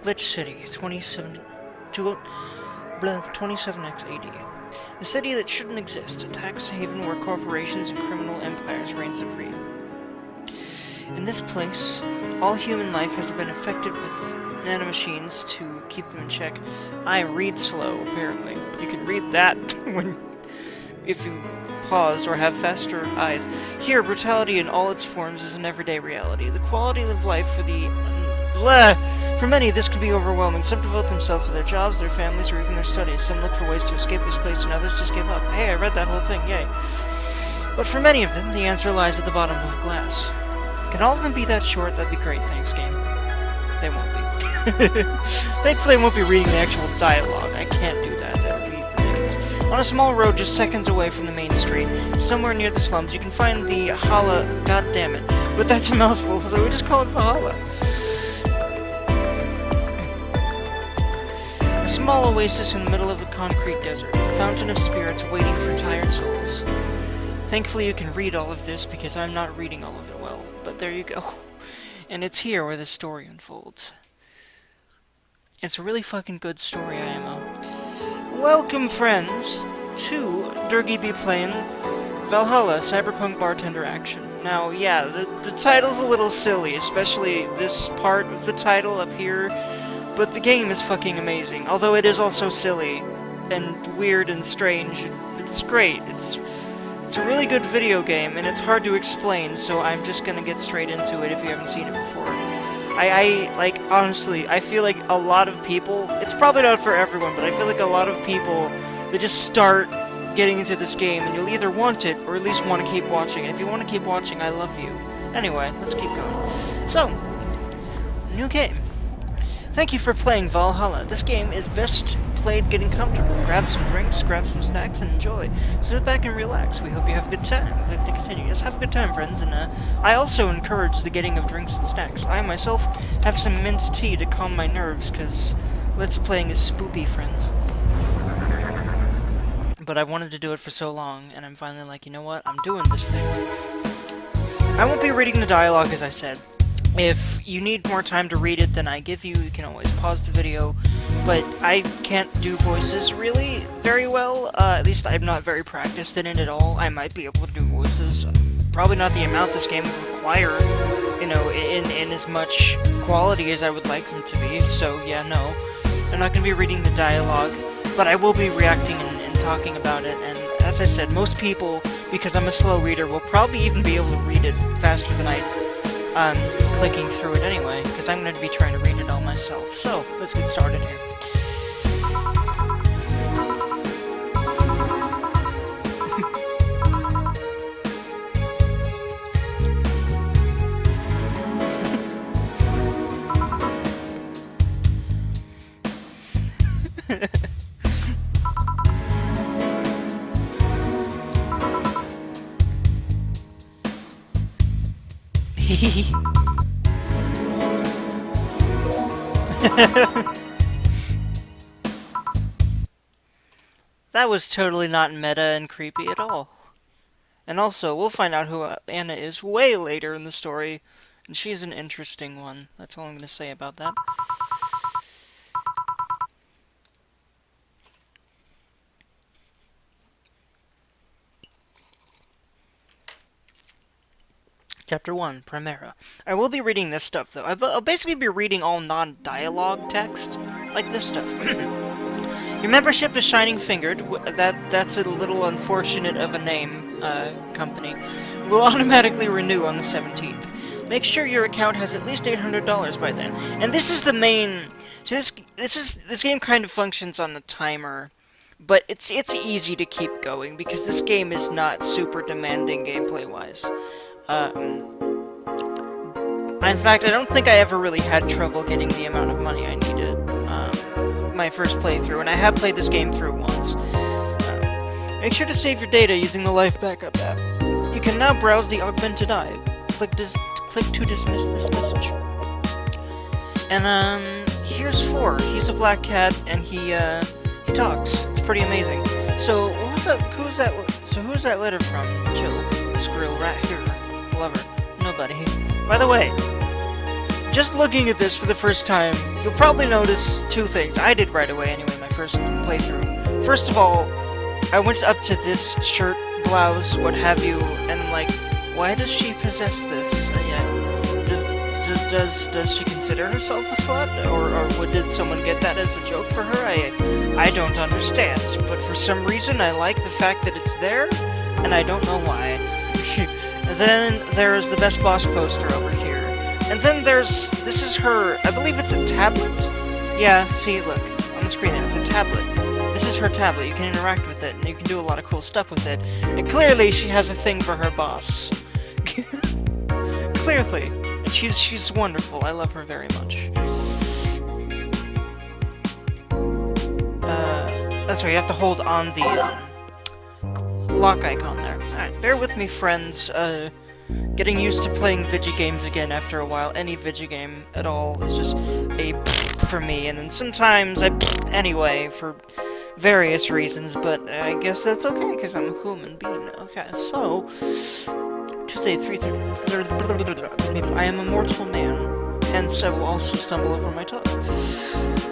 Lich City, 27x AD. A city that shouldn't exist, a tax haven where corporations and criminal empires reign supreme. In this place, all human life has been affected with nanomachines to keep them in check. I read slow, apparently. You can read that if you pause or have faster eyes. Here, brutality in all its forms is an everyday reality. The quality of life for many, this can be overwhelming. Some devote themselves to their jobs, their families, or even their studies. Some look for ways to escape this place, and others just give up. Hey, I read that whole thing, yay. But for many of them, the answer lies at the bottom of the glass. Can all of them be that short? That'd be great, thanks, game. They won't be. Thankfully, I won't be reading the actual dialogue. I can't do that. That would be ridiculous. On a small road just seconds away from the main street, somewhere near the slums, you can find the Ha11-a. God damn it. But that's a mouthful, so we just call it Va-11. A small oasis in the middle of the concrete desert, a fountain of spirits waiting for tired souls. Thankfully you can read all of this because I'm not reading all of it well, but there you go. And it's here where the story unfolds. It's a really fucking good story, IMO. Welcome, friends, to Dergy be playin Va-11 Cyberpunk Bartender Action. Now, yeah, the title's a little silly, especially this part of the title up here, but the game is fucking amazing. Although it is also silly and weird and strange, it's great. It's a really good video game, and it's hard to explain, so I'm just gonna get straight into it if you haven't seen it before. Like, honestly, I feel like a lot of people, it's probably not for everyone, but I feel like a lot of people, they just start getting into this game, and you'll either want it, or at least want to keep watching. And if you want to keep watching, I love you. Anyway, let's keep going. So, new game. Thank you for playing Va-11. This game is best played getting comfortable. Grab some drinks, grab some snacks, and enjoy. Sit back and relax. We hope you have a good time. We'd like to continue. Yes, have a good time, friends. And I also encourage the getting of drinks and snacks. I myself have some mint tea to calm my nerves, because let's playing is spoopy, friends. But I wanted to do it for so long, and I'm finally like, you know what? I'm doing this thing. I won't be reading the dialogue, as I said. If you need more time to read it than I give you, you can always pause the video, but I can't do voices really very well, at least I'm not very practiced in it at all. I might be able to do voices, probably not the amount this game would require, you know, in as much quality as I would like them to be, so yeah, no. I'm not going to be reading the dialogue, but I will be reacting and talking about it, and as I said, most people, because I'm a slow reader, will probably even be able to read it faster than I'm clicking through it anyway, because I'm going to be trying to read it all myself. So, let's get started here. That was totally not meta and creepy at all. And also, we'll find out who Anna is way later in the story, and she's an interesting one. That's all I'm going to say about that. Chapter 1, Primera. I will be reading this stuff, though. I'll basically be reading all non-dialogue text, like this stuff. Your membership is Shining Fingered, that's a little unfortunate of a name, company, will automatically renew on the 17th. Make sure your account has at least $800 by then. And this is the main... So this game kind of functions on a timer, but it's easy to keep going, because this game is not super demanding gameplay-wise. In fact, I don't think I ever really had trouble getting the amount of money I needed, my first playthrough, and I have played this game through once. Make sure to save your data using the Life Backup app. You can now browse the Augmented Eye. Click to dismiss this message. And, here's 4. He's a black cat, and he talks. It's pretty amazing. So, who's that letter from? Jill, the squirrel rat here. Lover. Nobody. By the way, just looking at this for the first time, you'll probably notice two things. I did right away anyway, my first playthrough. First of all, I went up to this shirt, blouse, what have you, and I'm like, why does she possess this? Does she consider herself a slut? Or did someone get that as a joke for her? I don't understand, but for some reason I like the fact that it's there, and I don't know why. Then there's the Best Boss poster over here. And then this is her, I believe it's a tablet? Yeah, see, look, on the screen there, it's a tablet. This is her tablet, you can interact with it, and you can do a lot of cool stuff with it. And clearly she has a thing for her boss. Clearly. And she's wonderful, I love her very much. That's right, you have to hold on the lock icon there. Alright, bear with me, friends. Getting used to playing video games again after a while. Any video game at all is just a for me, and then sometimes I anyway for various reasons, but I guess that's okay, because I'm a human being. Okay, so Tuesday 3:30. I am a mortal man, hence I will also stumble over my tongue.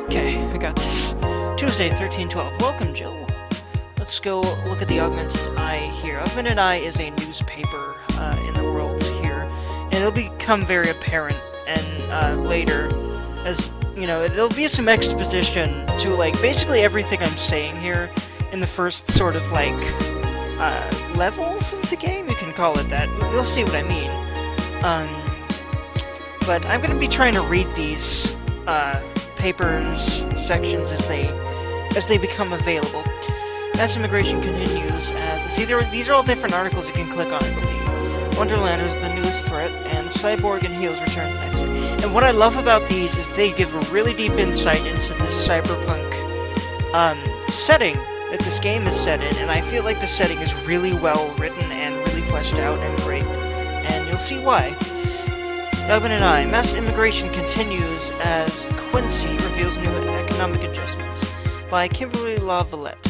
Okay, I got this. Tuesday 13:12. Welcome, Jill. Let's go look at the Augmented Eye here. Augmented Eye is a newspaper in the world here, and it'll become very apparent and later, as you know, there'll be some exposition to like basically everything I'm saying here in the first sort of like levels of the game. You can call it that. You'll see what I mean. But I'm gonna be trying to read these papers sections as they become available. As immigration continues, see, these are all different articles you can click on, I believe. Wonderlanders, the newest threat, and Cyborg and Heels returns next year. And what I love about these is they give a really deep insight into this cyberpunk setting that this game is set in, and I feel like the setting is really well written and really fleshed out and great, and you'll see why. Dugman and I, mass immigration continues as Quincy reveals new economic adjustments, by Kimberly LaVallette.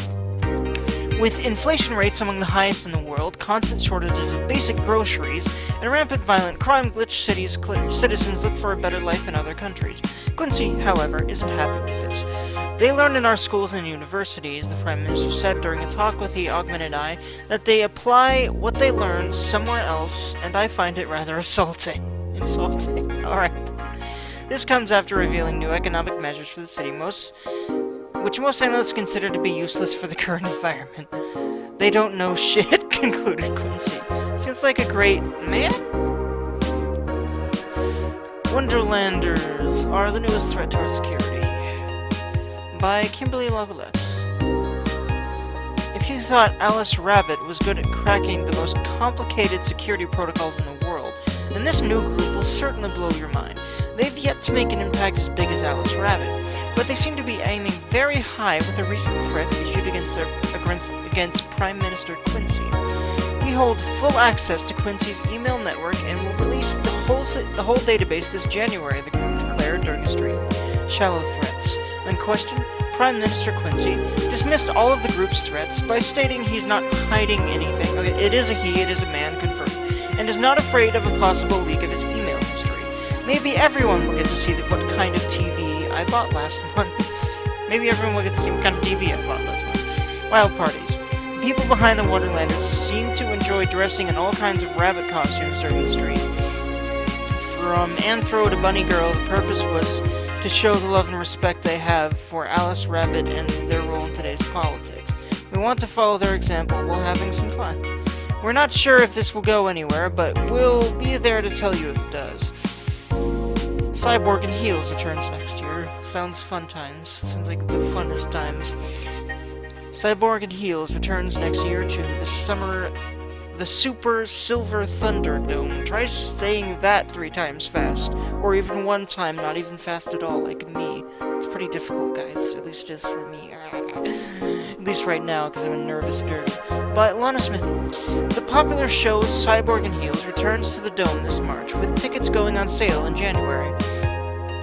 With inflation rates among the highest in the world, constant shortages of basic groceries, and rampant violent crime, glitch cities, citizens look for a better life in other countries. Quincy, however, isn't happy with this. They learn in our schools and universities, the Prime Minister said during a talk with the Augmented Eye, that they apply what they learn somewhere else, and I find it rather insulting. Alright. This comes after revealing new economic measures for the city, which most analysts consider to be useless for the current environment. They don't know shit, concluded Quincy. Seems like a great man? Wonderlanders are the newest threat to our security. By Kimberly LaVallette. If you thought Alice Rabbit was good at cracking the most complicated security protocols in the world, then this new group will certainly blow your mind. They've yet to make an impact as big as Alice Rabbit, but they seem to be aiming very high with the recent threats issued against Prime Minister Quincy. We hold full access to Quincy's email network and will release the whole database this January, the group declared during a stream. Shallow threats. When questioned, Prime Minister Quincy dismissed all of the group's threats by stating he's not hiding anything. Okay, it is a he, it is a man, confirmed, and is not afraid of a possible leak of his email history. Maybe everyone will get to see what kind of TV I bought last month. Maybe everyone will get to see what kind of TV I bought last month. Wild parties. The people behind the Wonderlanders seem to enjoy dressing in all kinds of rabbit costumes during the stream. From Anthro to Bunny Girl, the purpose was to show the love and respect they have for Alice Rabbit and their role in today's politics. We want to follow their example while having some fun. We're not sure if this will go anywhere, but we'll be there to tell you if it does. Cyborg and Heels returns next year. Sounds fun times. Sounds like the funnest times. Cyborg and Heels returns next year to the Super Silver Thunderdome. Try saying that 3 times fast. Or even 1 time, not even fast at all, like me. It's pretty difficult, guys. At least just for me. At least right now, because I'm a nervous nerd. By Lana Smithy. The popular show Cyborg and Heels returns to the Dome this March, with tickets going on sale in January.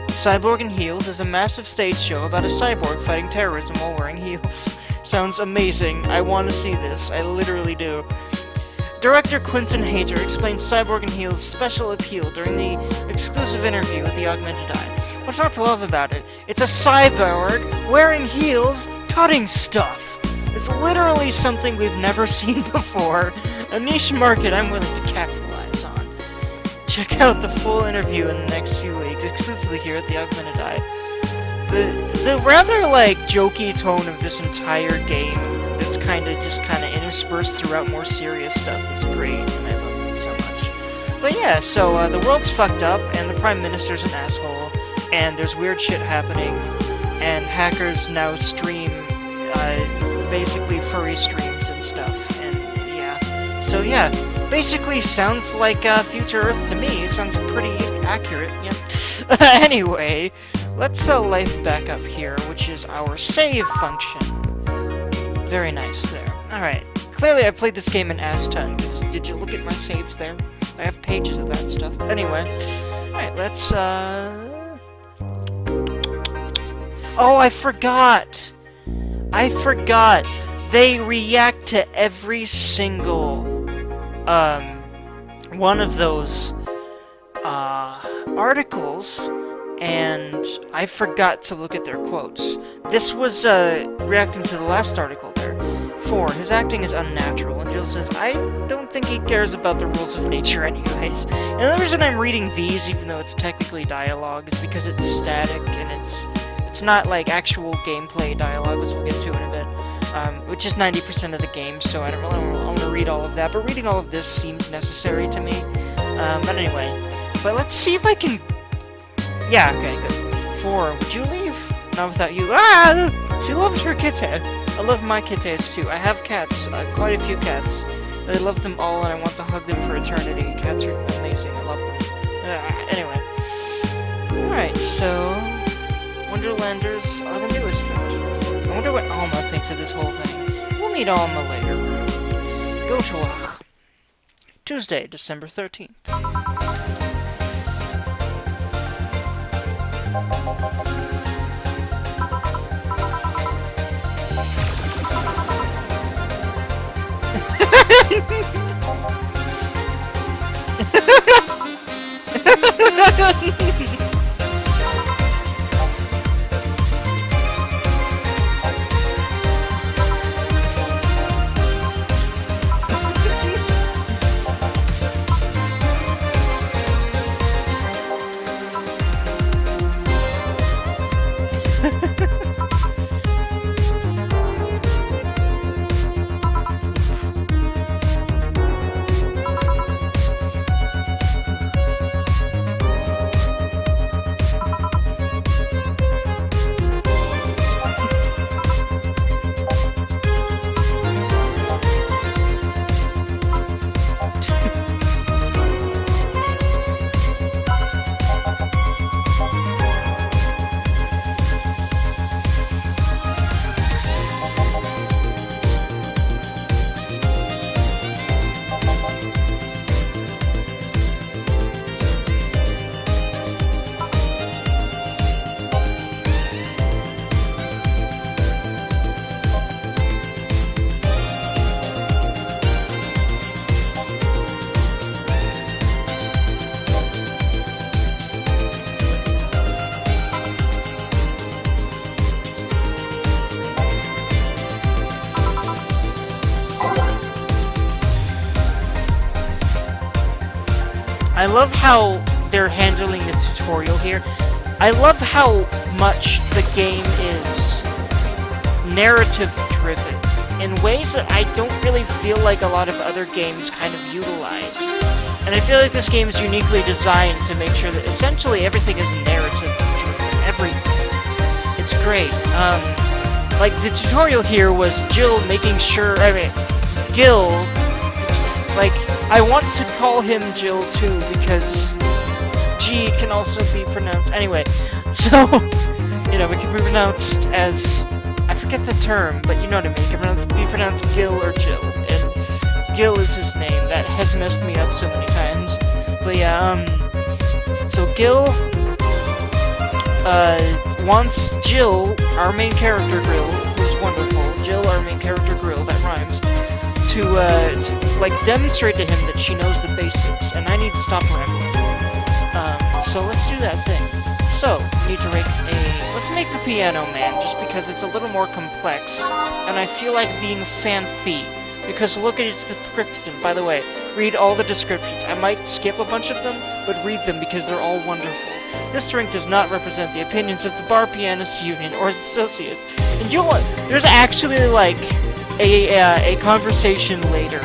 Cyborg and Heels is a massive stage show about a cyborg fighting terrorism while wearing heels. Sounds amazing. I want to see this. I literally do. Director Quentin Hayter explained Cyborg and Heel's special appeal during the exclusive interview with the Augmented Eye. What's not to love about it? It's a cyborg wearing heels, cutting stuff. It's literally something we've never seen before, a niche market I'm willing to capitalize on. Check out the full interview in the next few weeks, exclusively here at the Augmented Eye. The rather, like, jokey tone of this entire game that's kind of interspersed throughout more serious stuff is great, and I love it so much. But yeah, so the world's fucked up, and the Prime Minister's an asshole, and there's weird shit happening, and hackers now stream, basically furry streams and stuff, and yeah. So yeah, basically sounds like Future Earth to me. Sounds pretty accurate, yeah. Anyway, let's life back up here, which is our save function. Very nice there. Alright, clearly I played this game an ass-ton, because did you look at my saves there? I have pages of that stuff. Anyway, alright, let's, Oh, I forgot! They react to every single, one of those, articles, and I forgot to look at their quotes. This was, reacting to the last article there. 4. His acting is unnatural, and Jill says, I don't think he cares about the rules of nature anyways. And the reason I'm reading these, even though it's technically dialogue, is because it's static, and it's not like actual gameplay dialogue, which we'll get to in a bit. Which is 90% of the game, so I don't really want to read all of that, but reading all of this seems necessary to me. But anyway, let's see if I can... Yeah, okay, good. 4, would you leave? Not without you. Ah! She loves her kitty. I love my kitties too. I have cats, quite a few cats. I love them all and I want to hug them for eternity. Cats are amazing, I love them. Anyway. Alright, so... Wonderlanders are the newest threat. I wonder what Alma thinks of this whole thing. We'll meet Alma later. Go to Ach. Tuesday, December 13th. I love how they're handling the tutorial here. I love how much the game is narrative-driven in ways that I don't really feel like a lot of other games kind of utilize. And I feel like this game is uniquely designed to make sure that essentially everything is narrative-driven. Everything. It's great. Like, the tutorial here was Gil, like, I want to call him Jill too, because G can also be pronounced... Anyway, so, you know, it can be pronounced as... I forget the term, but you know what I mean. It can be pronounced Gil or Jill, and Gil is his name. That has messed me up so many times. But yeah, so Gil, wants Jill, our main character Grill, who's wonderful, Jill, our main character Grill, that rhymes, to like demonstrate to him that she knows the basics, and I need to stop rambling. So let's do that thing. So, we need to let's make the Piano Man, just because it's a little more complex, and I feel like being fancy, because look at its description. By the way, read all the descriptions. I might skip a bunch of them, but read them because they're all wonderful. This drink does not represent the opinions of the Bar Pianists Union or its associates. And there's actually, like, a conversation later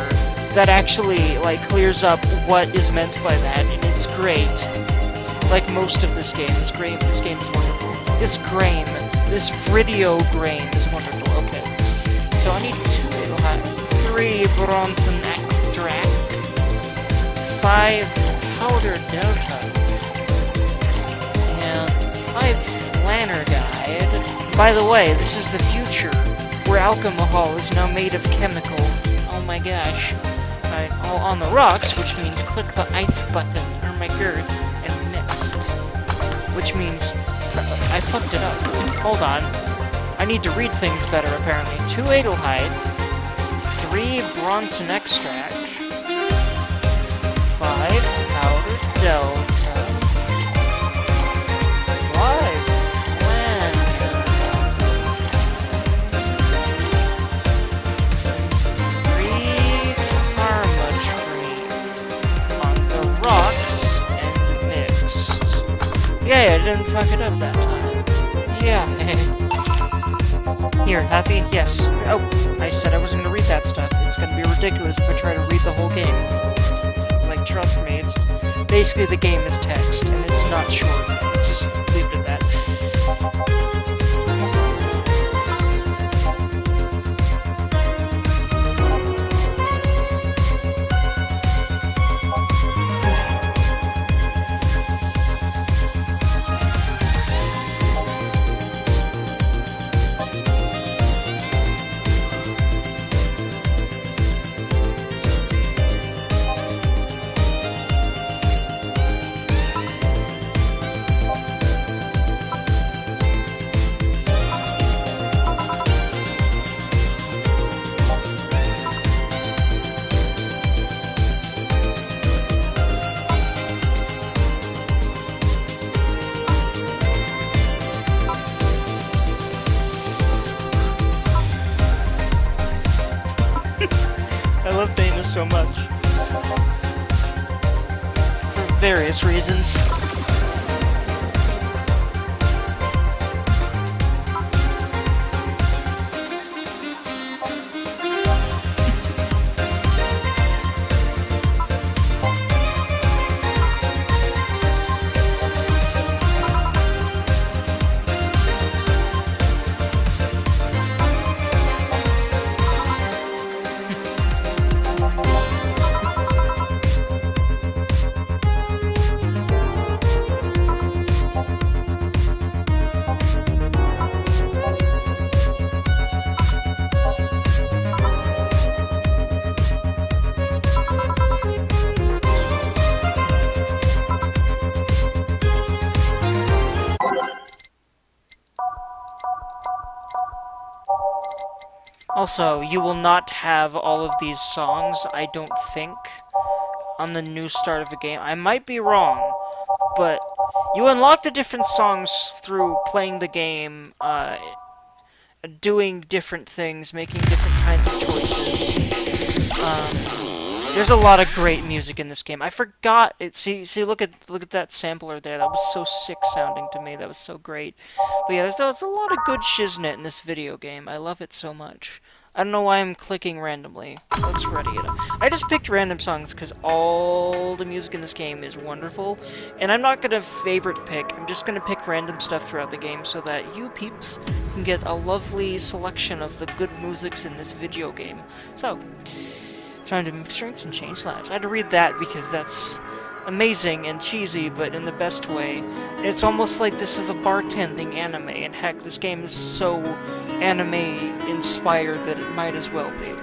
that actually, like, clears up what is meant by that, and it's great. Like most of this game. This game is wonderful. This Fridio grain is wonderful. Okay. So I need 3 Bronson extract, 5 powder delta, and 5 flanner guide. By the way, this is the future, where alcohol is now made of chemicals. Oh my gosh. Alright, all on the rocks, which means click the ice button, or my girth. Which means I fucked it up. Hold on. I need to read things better, apparently. 2 Adelheid, 3 Bronson extract, 5 powdered delta, 5 blend, 3 karma tree on the rocks. Yeah, I didn't fuck it up that time. Yeah. Here, happy? Yes. Oh, I said I wasn't gonna read that stuff. It's gonna be ridiculous if I try to read the whole game. Like, trust me, it's... Basically, the game is text, and it's not short. Just leave it at that. I love Dana so much. For various reasons. Also, you will not have all of these songs, I don't think, on the new start of the game. I might be wrong, but you unlock the different songs through playing the game, doing different things, making different kinds of choices. There's a lot of great music in this game. I forgot it. See, look at that sampler there. That was so sick sounding to me. That was so great. But yeah, there's a lot of good shiznit in this video game. I love it so much. I don't know why I'm clicking randomly. Let's ready it up. I just picked random songs because all the music in this game is wonderful, and I'm not gonna favorite pick. I'm just gonna pick random stuff throughout the game so that you peeps can get a lovely selection of the good musics in this video game. So, trying to mix drinks and change lives. I had to read that because that's amazing and cheesy, but in the best way. It's almost like this is a bartending anime, and heck, this game is so anime-inspired that it might as well be.